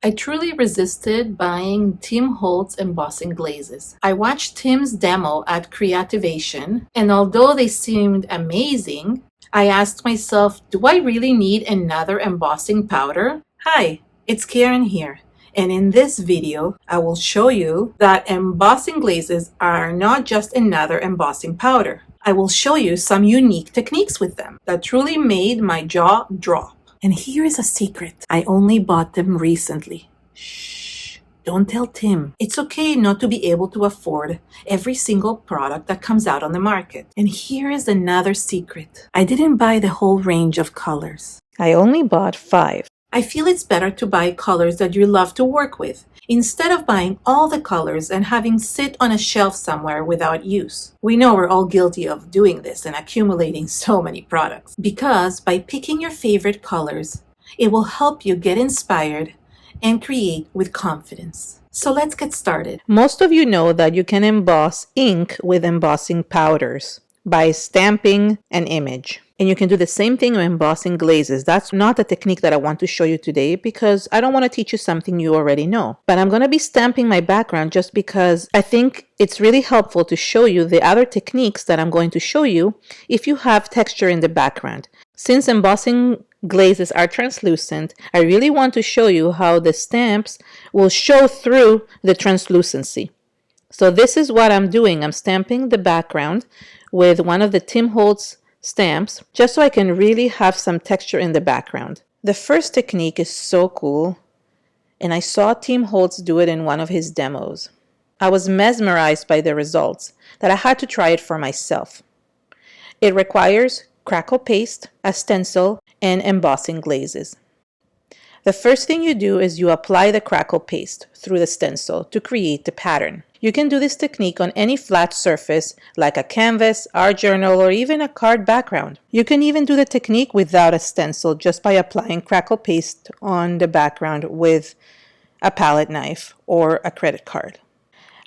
I truly resisted buying Tim Holtz embossing glazes. I watched Tim's demo at Creativation, and although they seemed amazing, I asked myself, do I really need another embossing powder? Hi, it's Keren here, and in this video, I will show you that embossing glazes are not just another embossing powder. I will show you some unique techniques with them that truly made my jaw drop. And here is a secret. I only bought them recently. Shh, don't tell Tim. It's okay not to be able to afford every single product that comes out on the market. And here is another secret. I didn't buy the whole range of colors. I only bought 5. I feel it's better to buy colors that you love to work with, instead of buying all the colors and having sit on a shelf somewhere without use. We know we're all guilty of doing this and accumulating so many products. Because by picking your favorite colors, it will help you get inspired and create with confidence. So let's get started. Most of you know that you can emboss ink with embossing powders by stamping an image. And you can do the same thing with embossing glazes. That's not the technique that I want to show you today because I don't want to teach you something you already know. But I'm going to be stamping my background just because I think it's really helpful to show you the other techniques that I'm going to show you if you have texture in the background. Since embossing glazes are translucent, I really want to show you how the stamps will show through the translucency. So this is what I'm doing. I'm stamping the background with one of the Tim Holtz stamps just so I can really have some texture in the background. The first technique is so cool, and I saw Tim Holtz do it in one of his demos. I was mesmerized by the results that I had to try it for myself. It requires Crackle paste, a stencil, and embossing glazes. The first thing you do is you apply the Crackle paste through the stencil to create the pattern. You can do this technique on any flat surface like a canvas, art journal, or even a card background. You can even do the technique without a stencil just by applying Crackle paste on the background with a palette knife or a credit card.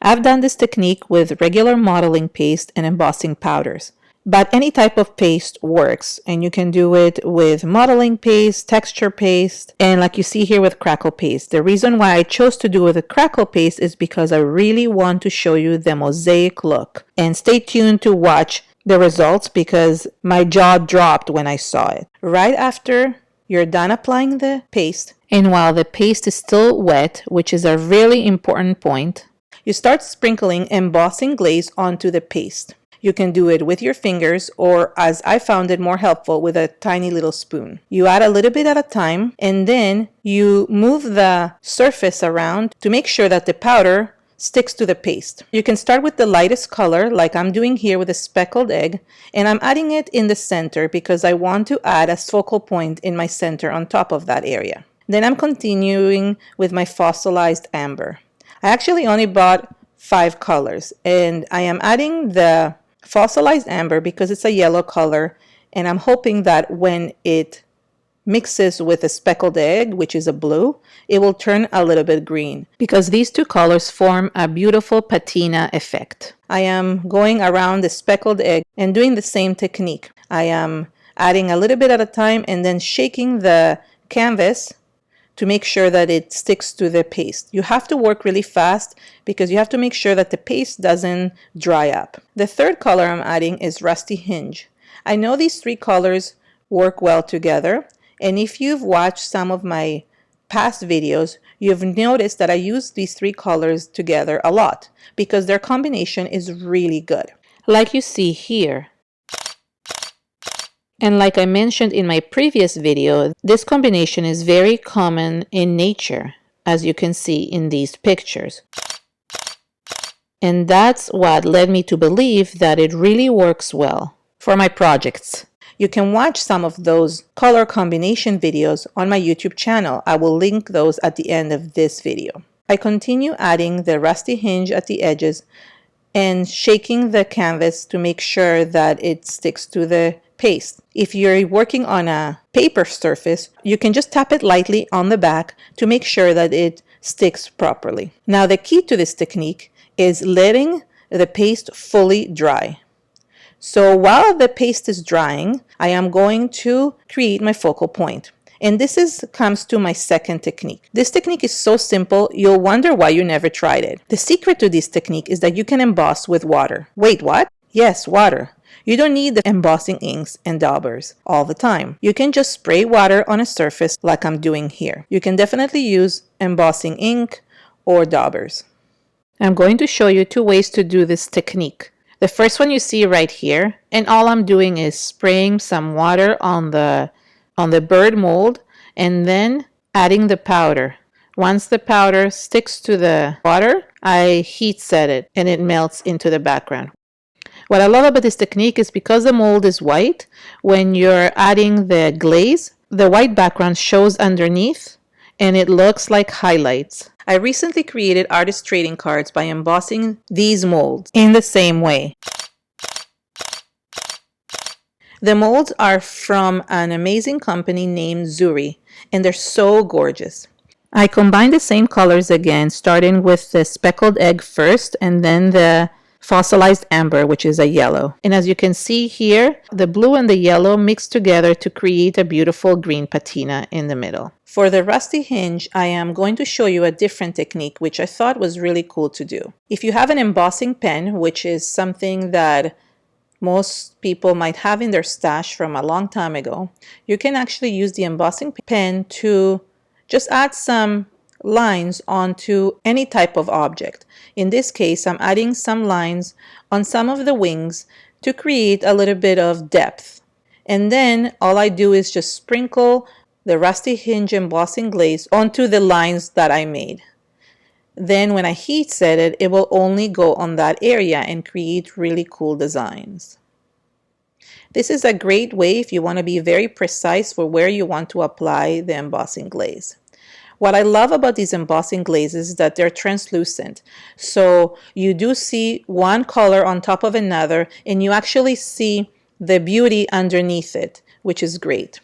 I've done this technique with regular modeling paste and embossing powders. But any type of paste works, and you can do it with modeling paste, texture paste, and like you see here with Crackle paste. The reason why I chose to do it with Crackle paste is because I really want to show you the mosaic look. And stay tuned to watch the results because my jaw dropped when I saw it. Right after you're done applying the paste, and while the paste is still wet, which is a really important point, you start sprinkling embossing glaze onto the paste. You can do it with your fingers or, as I found it more helpful, with a tiny little spoon. You add a little bit at a time and then you move the surface around to make sure that the powder sticks to the paste. You can start with the lightest color like I'm doing here with a speckled egg, and I'm adding it in the center because I want to add a focal point in my center on top of that area. Then I'm continuing with my fossilized amber. I actually only bought 5 colors, and I am adding the fossilized amber because it's a yellow color, and I'm hoping that when it mixes with a speckled egg, which is a blue, it will turn a little bit green because these two colors form a beautiful patina effect. I am going around the speckled egg and doing the same technique. I am adding a little bit at a time and then shaking the canvas to make sure that it sticks to the paste. You have to work really fast because you have to make sure that the paste doesn't dry up. The third color I'm adding is Rusty Hinge. I know these 3 colors work well together, and if you've watched some of my past videos, you've noticed that I use these 3 colors together a lot because their combination is really good. Like you see here. And like I mentioned in my previous video, this combination is very common in nature, as you can see in these pictures. And that's what led me to believe that it really works well for my projects. You can watch some of those color combination videos on my YouTube channel. I will link those at the end of this video. I continue adding the Rusty Hinge at the edges and shaking the canvas to make sure that it sticks to the paste. If you're working on a paper surface, you can just tap it lightly on the back to make sure that it sticks properly. Now the key to this technique is letting the paste fully dry. So while the paste is drying, I am going to create my focal point. And comes to my second technique. This technique is so simple, you'll wonder why you never tried it. The secret to this technique is that you can emboss with water. Wait, what? Yes, water. You don't need the embossing inks and daubers all the time. You can just spray water on a surface like I'm doing here. You can definitely use embossing ink or daubers. I'm going to show you 2 ways to do this technique. The first one you see right here, and all I'm doing is spraying some water on the bird mold and then adding the powder. Once the powder sticks to the water, I heat set it and it melts into the background. What I love about this technique is because the mold is white, when you're adding the glaze, the white background shows underneath and it looks like highlights. I recently created artist trading cards by embossing these molds in the same way. The molds are from an amazing company named Zuri, and they're so gorgeous. I combined the same colors again, starting with the speckled egg first and then the fossilized amber, which is a yellow. And as you can see here, the blue and the yellow mixed together to create a beautiful green patina in the middle. For the rusty hinge, I am going to show you a different technique, which I thought was really cool to do. If you have an embossing pen, which is something that most people might have in their stash from a long time ago, you can actually use the embossing pen to just add some lines onto any type of object. In this case, I'm adding some lines on some of the wings to create a little bit of depth. And then all I do is just sprinkle the rusty hinge embossing glaze onto the lines that I made. Then when I heat set it, it will only go on that area and create really cool designs. This is a great way if you want to be very precise for where you want to apply the embossing glaze. What I love about these embossing glazes is that they're translucent. So you do see one color on top of another, and you actually see the beauty underneath it, which is great.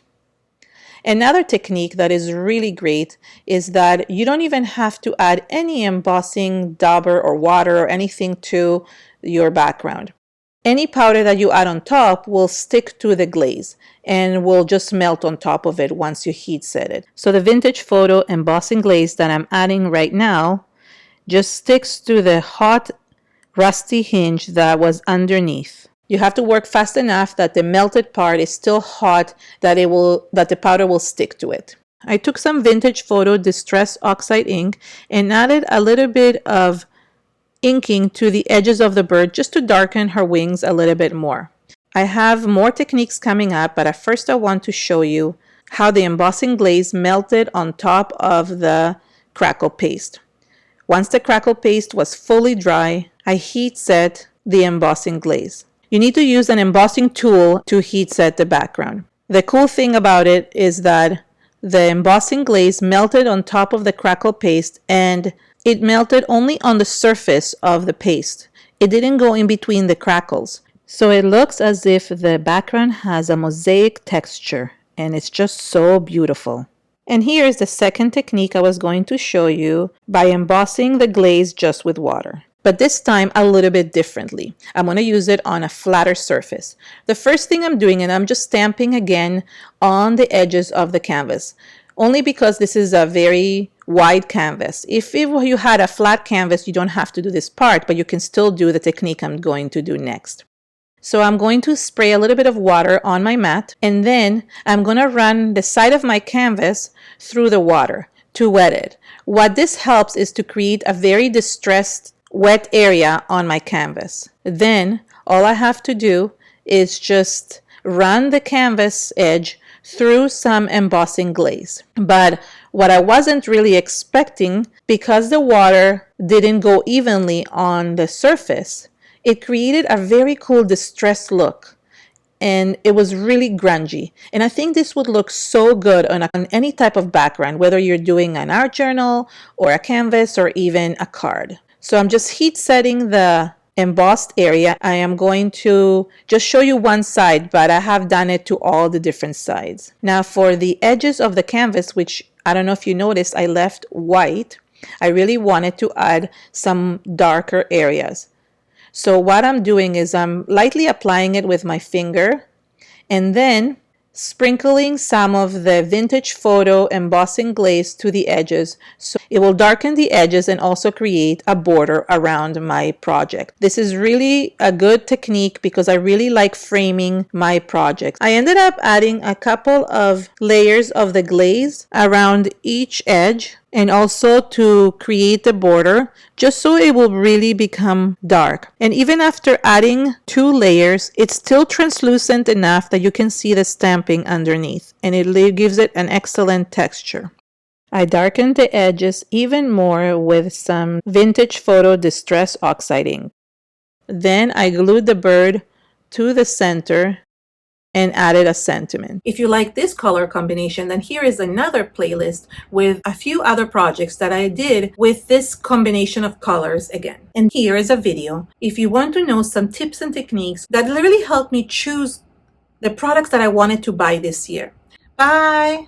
Another technique that is really great is that you don't even have to add any embossing dauber or water or anything to your background. Any powder that you add on top will stick to the glaze and will just melt on top of it once you heat set it. So the vintage photo embossing glaze that I'm adding right now just sticks to the hot rusty hinge that was underneath. You have to work fast enough that the melted part is still hot, that the powder will stick to it. I took some vintage photo distress oxide ink and added a little bit of inking to the edges of the bird just to darken her wings a little bit more. I have more techniques coming up, but at first I want to show you how the embossing glaze melted on top of the Crackle paste. Once the Crackle paste was fully dry, I heat set the embossing glaze. You need to use an embossing tool to heat set the background. The cool thing about it is that the embossing glaze melted on top of the Crackle paste, and it melted only on the surface of the paste. It didn't go in between the crackles. So it looks as if the background has a mosaic texture, and it's just so beautiful. And here's the second technique I was going to show you by embossing the glaze just with water. But this time a little bit differently. I'm going to use it on a flatter surface. The first thing I'm doing, and I'm just stamping again on the edges of the canvas, only because this is a very wide canvas. If you had a flat canvas, you don't have to do this part, but you can still do the technique I'm going to do next. So I'm going to spray a little bit of water on my mat, and then I'm going to run the side of my canvas through the water to wet it. What this helps is to create a very distressed wet area on my canvas. Then all I have to do is just run the canvas edge through some embossing glaze. But what I wasn't really expecting, because the water didn't go evenly on the surface, it created a very cool distressed look, and it was really grungy. And I think this would look so good on any type of background, whether you're doing an art journal or a canvas or even a card. So I'm just heat setting the embossed area. I am going to just show you one side, but I have done it to all the different sides. Now for the edges of the canvas, which I don't know if you noticed, I left white. I really wanted to add some darker areas. So what I'm doing is I'm lightly applying it with my finger, and then sprinkling some of the vintage photo embossing glaze to the edges so it will darken the edges and also create a border around my project. This is really a good technique because I really like framing my projects. I ended up adding a couple of layers of the glaze around each edge and also to create the border just so it will really become dark. And even after adding 2 layers, it's still translucent enough that you can see the stamping underneath, and it gives it an excellent texture. I darkened the edges even more with some vintage photo distress oxiding. Then I glued the bird to the center and added a sentiment. If you like this color combination, then here is another playlist with a few other projects that I did with this combination of colors again. And here is a video if you want to know some tips and techniques that really helped me choose the products that I wanted to buy this year. Bye!